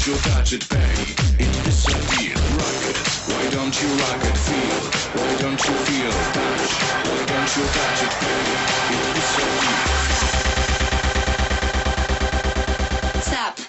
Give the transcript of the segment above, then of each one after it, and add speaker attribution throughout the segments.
Speaker 1: don't you touch it, pay? It is a deal. Rock it. Why don't you rock it, feel? Why don't you feel, touch? Why don't you touch it, pay? It is a deal.
Speaker 2: Stop.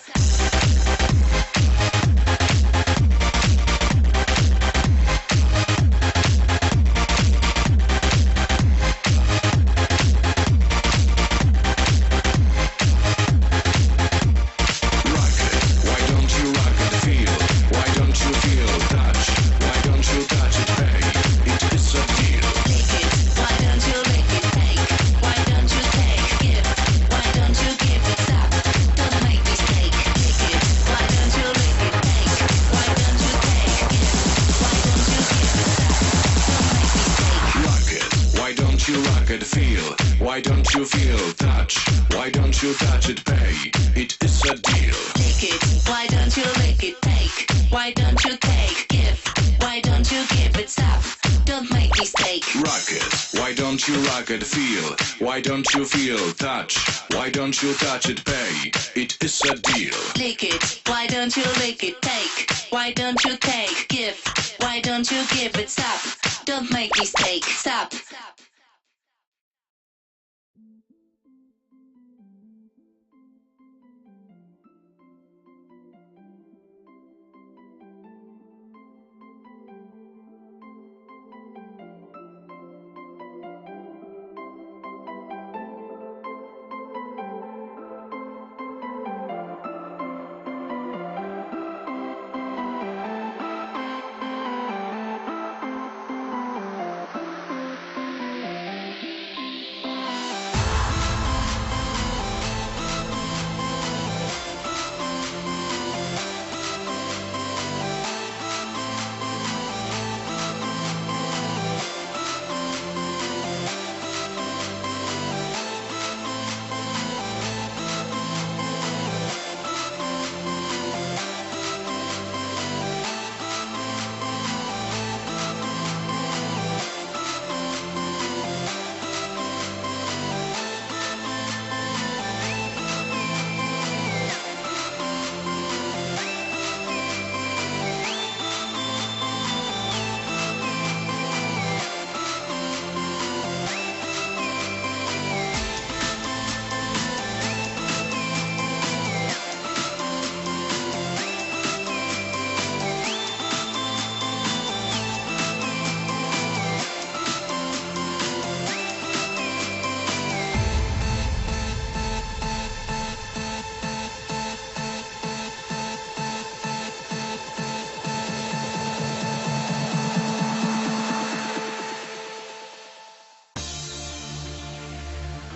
Speaker 1: Why don't you feel, touch? Why don't you touch it, pay? It is a deal.
Speaker 2: Lick it, why don't you lick it, take? Why don't you take, give? Why don't you give it, stop? Don't make mistake.
Speaker 1: Rock it, why don't you rock it, feel? Why don't you feel, touch? Why don't you touch it, pay? It is a deal.
Speaker 2: Lick it, why don't you lick it, take? Why don't you take, give? Why don't you give it, stop? Don't make mistake, stop.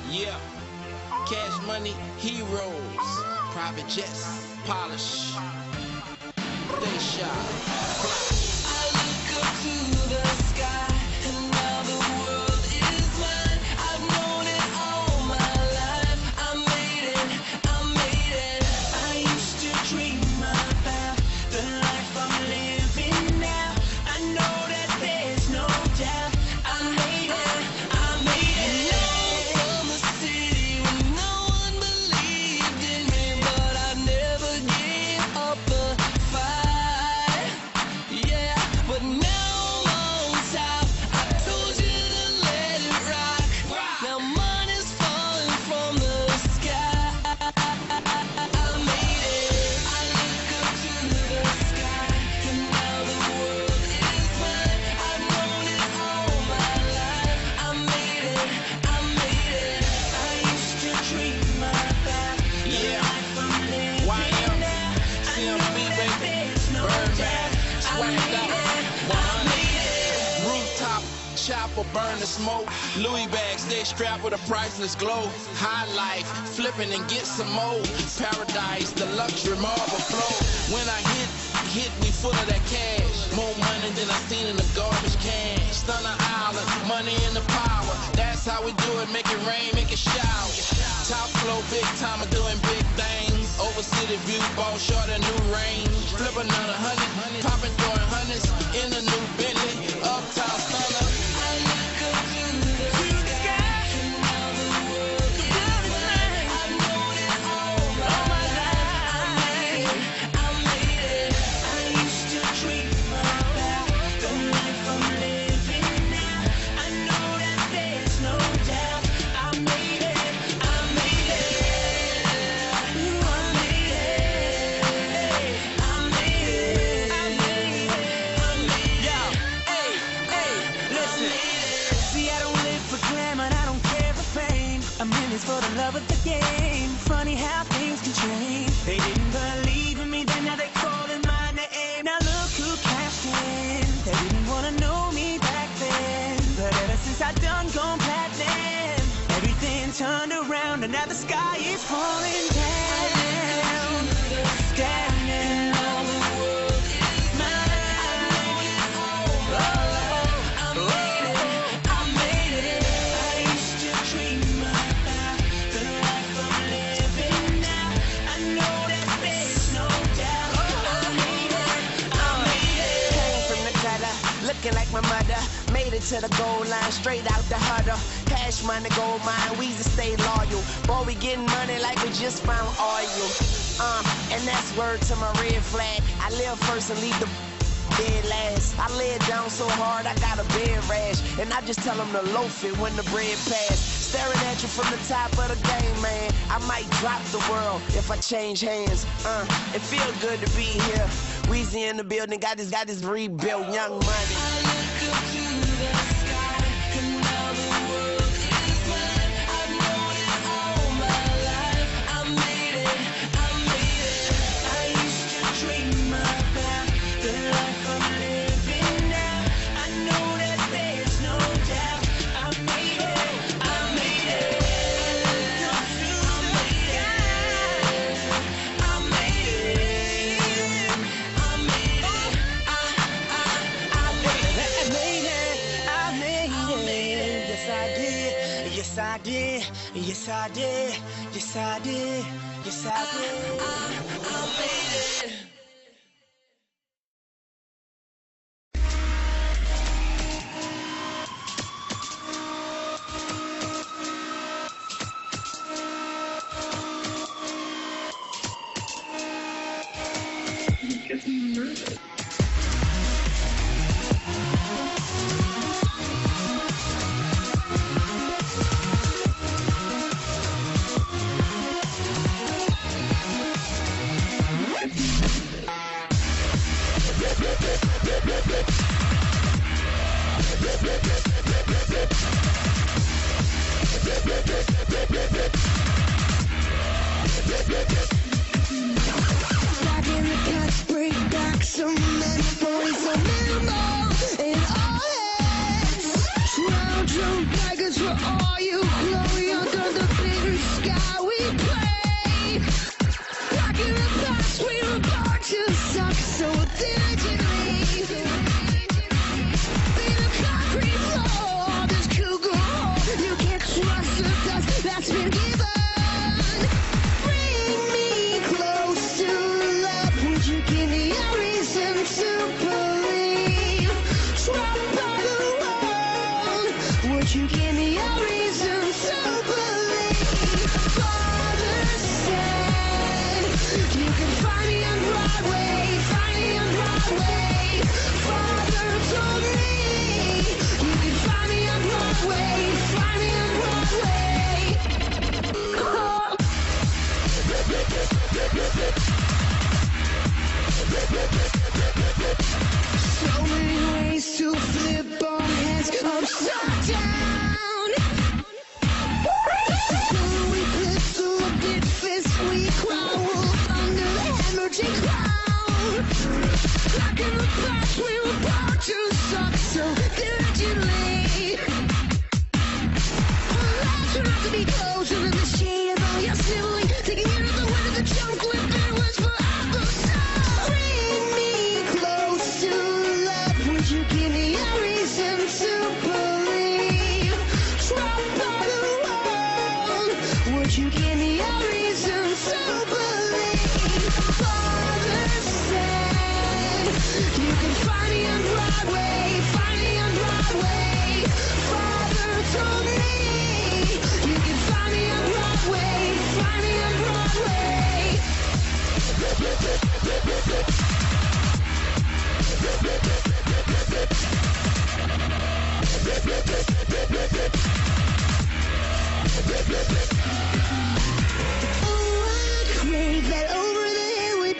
Speaker 3: Yeah, cash money, heroes, private jets, polish, they shot. I look up to the sky, and now the world is mine. I've known it all my life. I made it. I used to dream about the life I'm living now. I know that there's no doubt. I made it. From a city where no one believed in me, but I never gave up the fight. Yeah, but now I'm on top. I told you to let it rock. Now money's falling from the sky. I made it. I look up to the sky, and now the world is mine. I've known it all my life. I made it. I used to dream about the life I'm living now. I know that there's no doubt. I made it. Rooftop, chopper, burn the smoke. Louis bags, they strapped with a priceless glow. High life, flipping and get some more. Paradise, the luxury marble flow. When I hit me full of that cash. More money than I seen in the garbage can. Stunner Island, money in the power. That's how we do it, make it rain, make it shower. Top flow, big time, doing big things. Over city view, ball short, a new range. Flip another 100, popping, throwing hundreds in a new Bentley. Uptown stunner. I look up to the sky, and now the world is mine. I've known it all my life. I made and now the sky is falling down, down now. Like my mother, made it to the goal line, straight out the huddle. Cash money, gold mine, Weezy stay loyal. Boy, we getting money like we just found oil. And that's word to my red flag. I live first and leave the dead last. I lay it down so hard, I got a bed rash. And I just tell them to loaf it when the bread pass. Staring at you from the top of the game, man. I might drop the world if I change hands. It feel good to be here. Weezy in the building, got this rebuilt Young Money. I look up to the sky, and now the world is mine. I've known it all my life. I made it. I used to dream about the life I'm living now. I know that there's no doubt. I made it. I made it. Yes, I did. Yes, I did. Yes, I did. Yes, I did. I made it. Back in the cuts, bring back some memories, some memories in our heads. Drown drunk tigers for all you glory under the big sky we play. Back in the past, we were born to suck so diligently. In the concrete floor, this cougar hole, you can't trust the dust that's been given. You give me a reason to believe. Father said you can find me on Broadway, find me on Broadway. Father told me you can find me on Broadway, find me on Broadway. Oh. So many ways to flip our heads upside down. Back in the past, we were born to suck so diligently. Our lives turn out to be closer than the shade of all your sibling. Taking you to the wind of the jump clip, it was forever. So bring me close to love. Would you give me a reason to believe? Trapped by the world. Would you give me a reason to believe? Father said you can find me on Broadway, find me on Broadway. Father told me you can find me on Broadway, find me on Broadway. Oh, I crave that over the hill we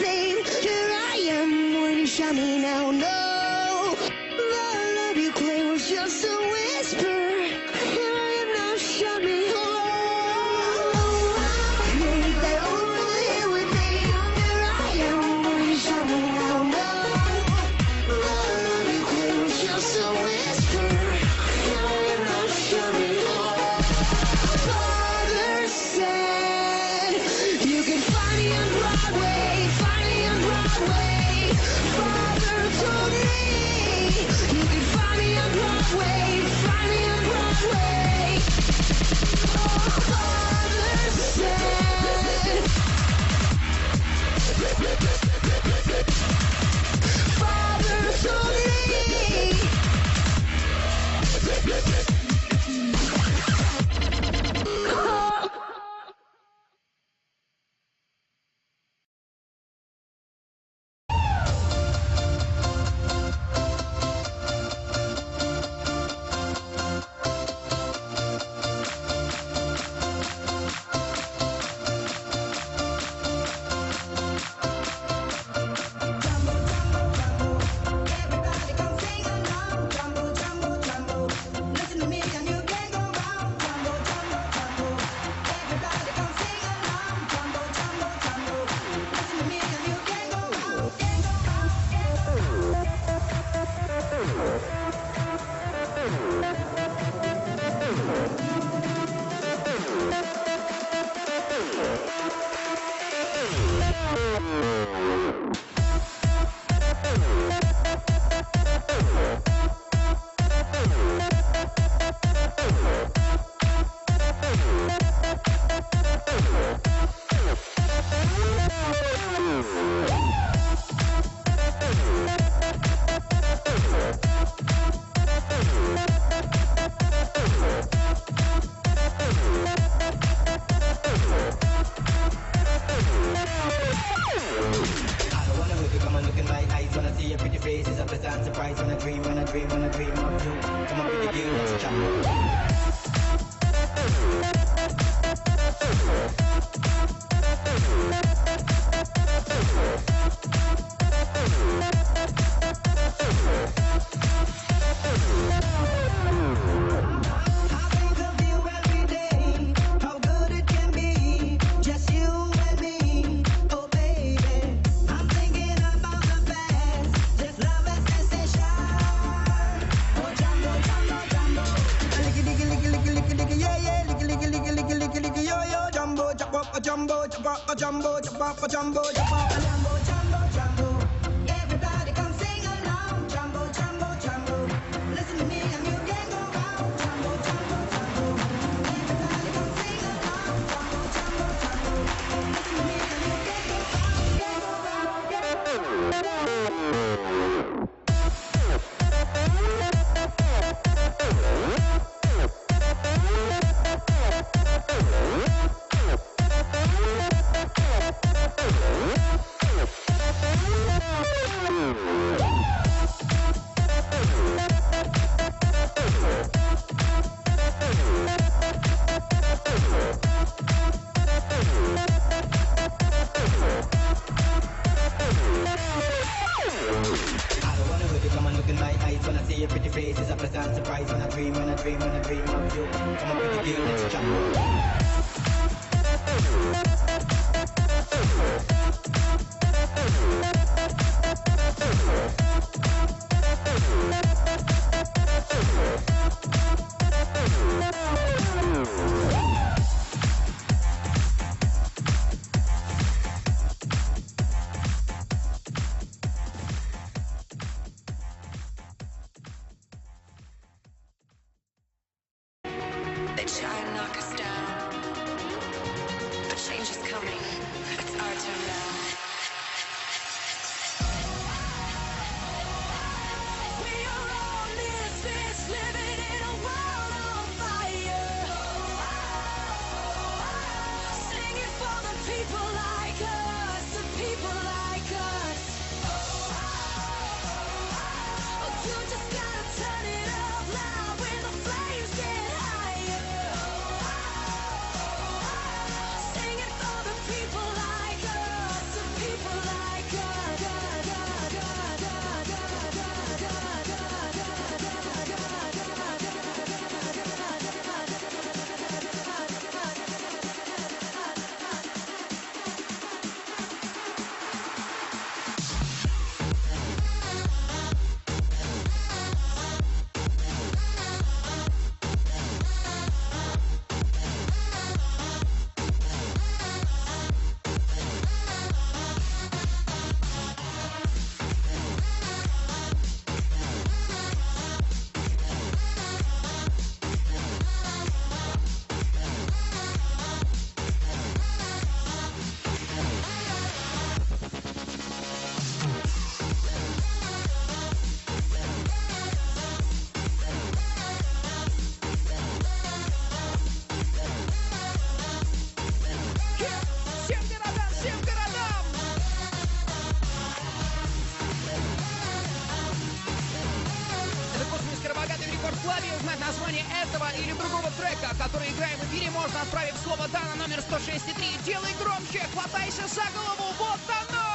Speaker 4: название этого или другого трека, который играем в эфире, можно отправить слово «да» на номер 106.3. Делай громче, хватайся за голову, вот оно!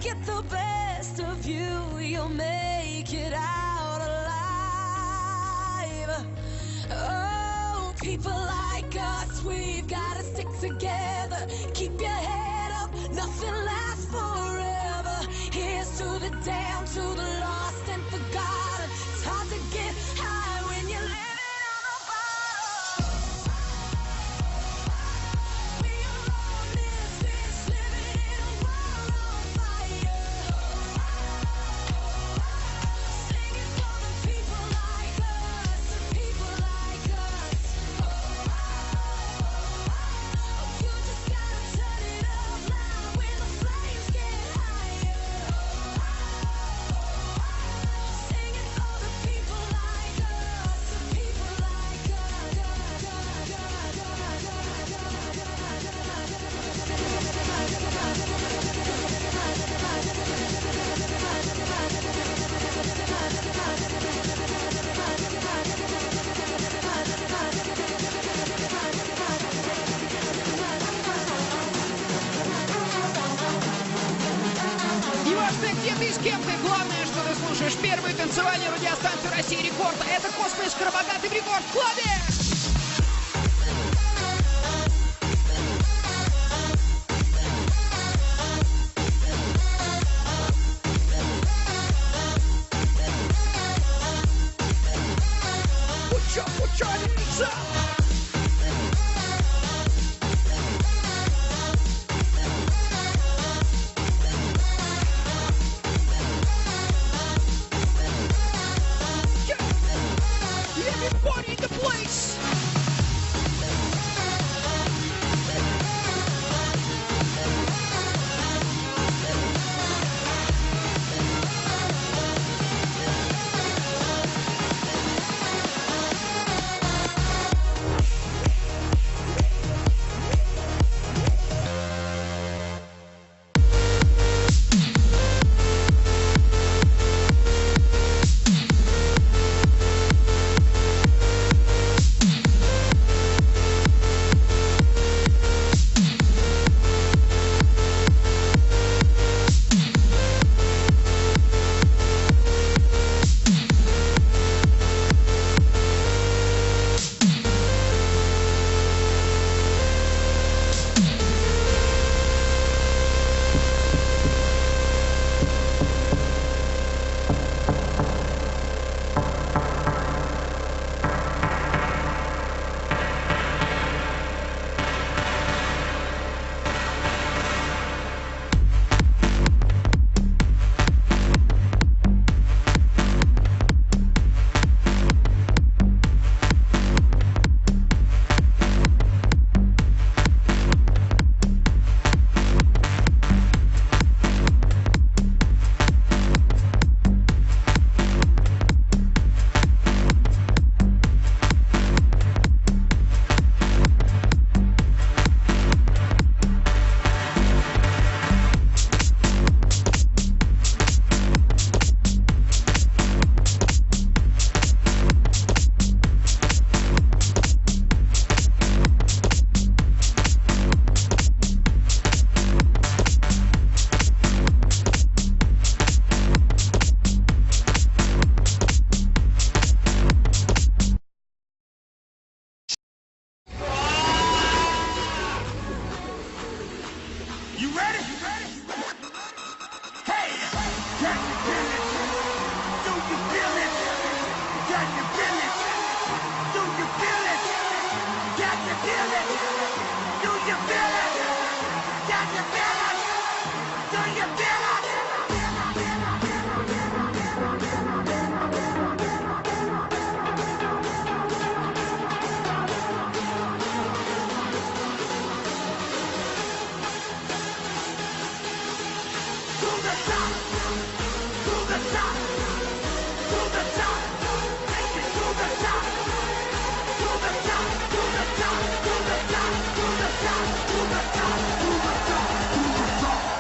Speaker 3: Get the best of you, you'll make it out alive. people like us, we've gotta stick together. Keep your head up, nothing lasts forever. Here's to the damned, to the lost and forgotten. It's hard to get high when you're living on the bottom. We are all misfits living in a world on fire. Singing for the people like us, the people like us. You just gotta turn it up loud when the flames get higher. Singing for the people like us, the people like
Speaker 4: Неважно, где ты, с кем ты, главное, что ты слушаешь первую танцевальную радиостанцию России Рекорд. Это космос Скоробогатый в Рекорд Клабе. Put your hands up. Everybody in the place.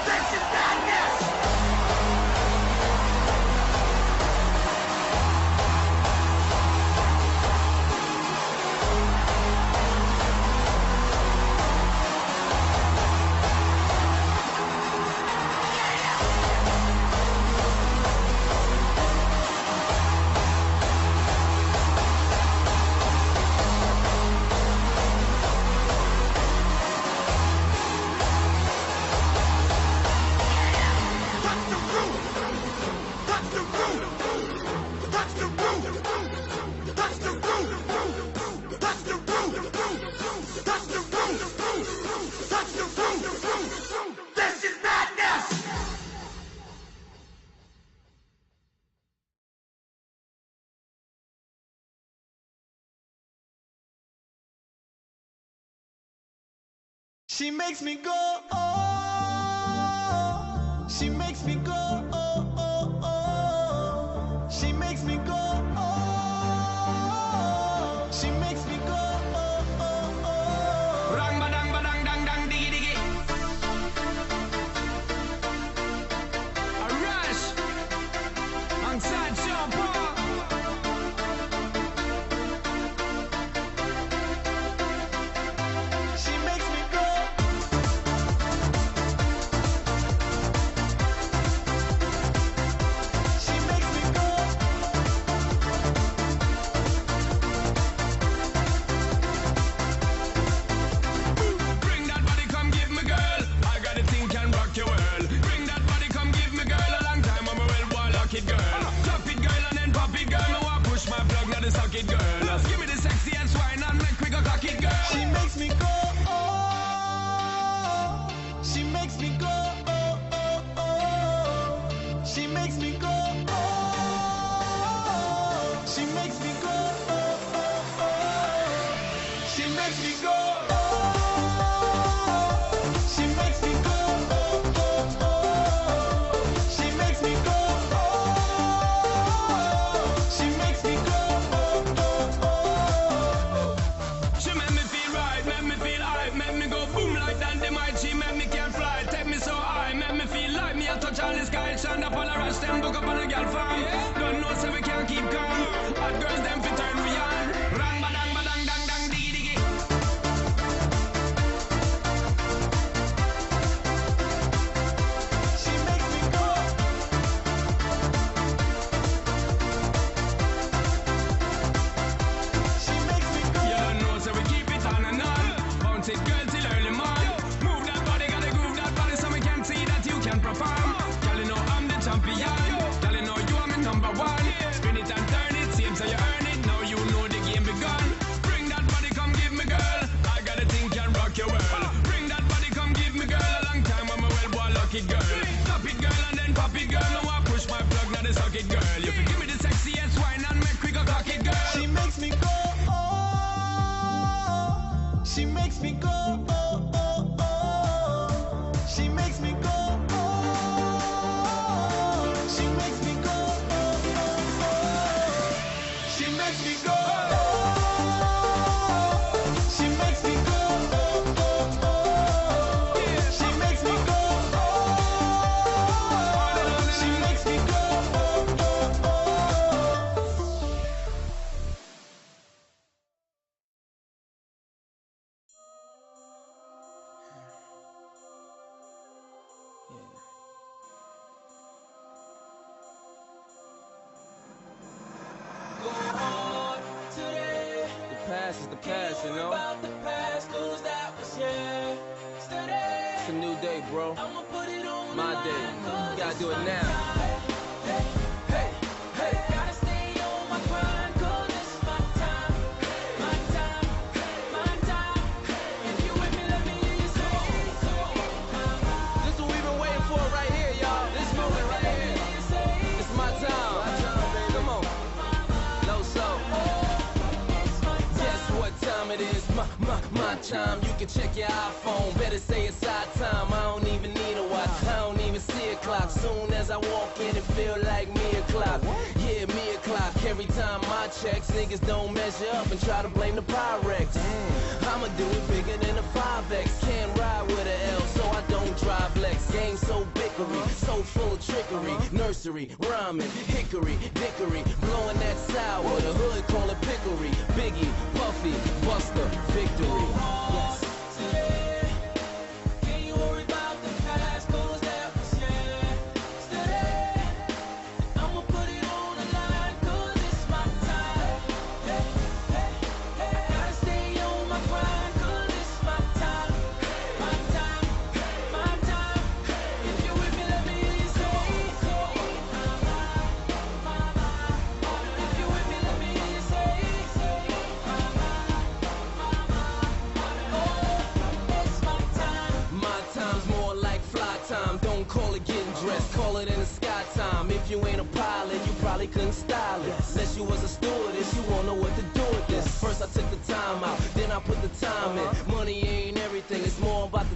Speaker 3: This is madness! She makes me go, oh. She makes me go, oh, oh, oh. She makes me go, oh. She makes me go, oh, oh, oh.
Speaker 5: Rang badang badang dang dang diggy diggy. A rush. Alongside Sean Paul.
Speaker 3: She makes me go. She makes me go.
Speaker 5: Bring that body, come give me, girl. I got a thing can rock your world. Bring that body, come give me, girl. A long time I'm a well boy, lock it, girl. Drop it, girl, and then pop it, girl. Me want push my plug, now the socket, girl. Just give me the sexy and swine and make we go cock it, girl.
Speaker 3: She makes me go, oh. She makes me go, oh, oh, oh. She makes me go, oh. She makes me go, oh, oh, oh. She makes me go, oh. She makes me go, oh, oh, oh. She makes me go, oh. She makes me go, oh, oh, oh.
Speaker 5: She make me feel right, make me feel hype, make me go boom like dynamite. She make me can fly, take me so high, make me feel like me a touch all the sky. Stand up on a rush, them book up on a girl farm. Don't know so we can't keep calm. Hot girls them fi turn we on. Rang badang badang dang dang diggy diggy.
Speaker 3: She makes me go. She makes me go.
Speaker 5: You don't know so we keep it on and on. Bounce it girl till early morning. Move that body, gotta groove that body so we can see that you can perform. Girl you know I'm the champion. Girl you know you are my number one. Spin it and turn it, seems so you earn it. Now you know the game begun. Bring that body, come give me girl. I got a thing can rock your world. Bring that body, come give me girl. A long time I'm a well boy, lucky girl. Stop it girl and then pop it girl. Now I push my plug, now the socket girl. You can give me the sexiest wine and make we go cock it girl.
Speaker 3: She makes me go, oh. She makes me go, oh, oh, oh. She makes me go, oh. She makes me go, oh, oh, oh. She makes me go, oh. She makes me go, oh, oh, oh. She makes me go, oh. She makes me go, oh, oh, oh.
Speaker 6: Go on today.
Speaker 7: The past is the past, you
Speaker 6: Worry
Speaker 7: know?
Speaker 6: about the past, 'cause that was yesterday.
Speaker 7: It's a new day, bro.
Speaker 6: I'ma put it on
Speaker 7: My
Speaker 6: the
Speaker 7: day.
Speaker 6: line, 'cause
Speaker 7: You gotta
Speaker 6: it's
Speaker 7: do it
Speaker 6: my
Speaker 7: now.
Speaker 6: time. Hey, hey, hey. Gotta stay on my grind, 'cause it's my time. My time, my time. If you with me, let me hear you say so.
Speaker 7: This is what we've been waiting for right here, y'all. This moment right here. It's my time. Come on. Low soul. Guess what time it is? My time. You can check your iPhone. Better say it's our time. I don't even need a watch. I don't even see a clock. Soon as I walk in, it feel like me o'clock. Yeah, me o'clock. Every time I checks, niggas don't measure up and try to blame the Pyrex. I'ma do it bigger than a 5X. Can't ride with a L, so I don't drive Lex. Game so bickery, so full of trickery. Nursery, rhyming, hickory, dickory. Blowing that sour, the hood call it pickery. Biggie, Puffy, Buster, victory. Yes.
Speaker 6: Today, can you worry about the past, 'cause that was yesterday. I'ma put it on the line, 'cause it's my time. Hey, hey, hey. Gotta stay on my grind, 'cause it's my time. My time, my time. If you with me, let me hear you say so. If you with me, let me hear you say so.
Speaker 7: Call it in the sky time. If you ain't a pilot, you probably couldn't style it. Unless you was a stewardess, you won't know what to do with this. First I took the time out, then I put the time in. Money ain't everything, it's more about the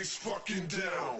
Speaker 1: Miami's fucking down.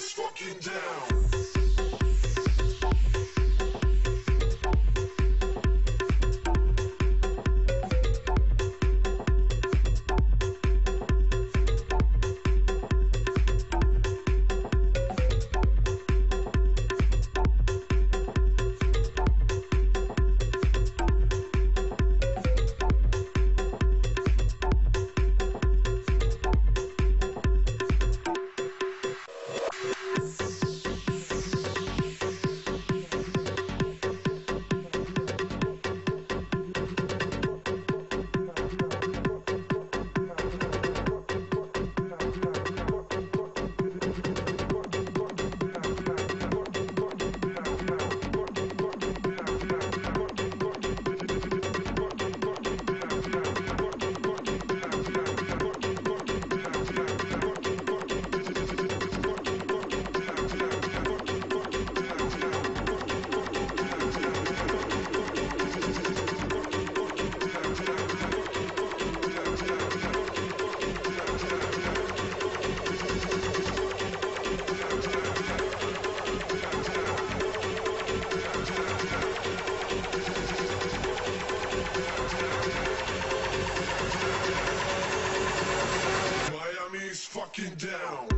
Speaker 1: Fucking down. Miami's fucking down.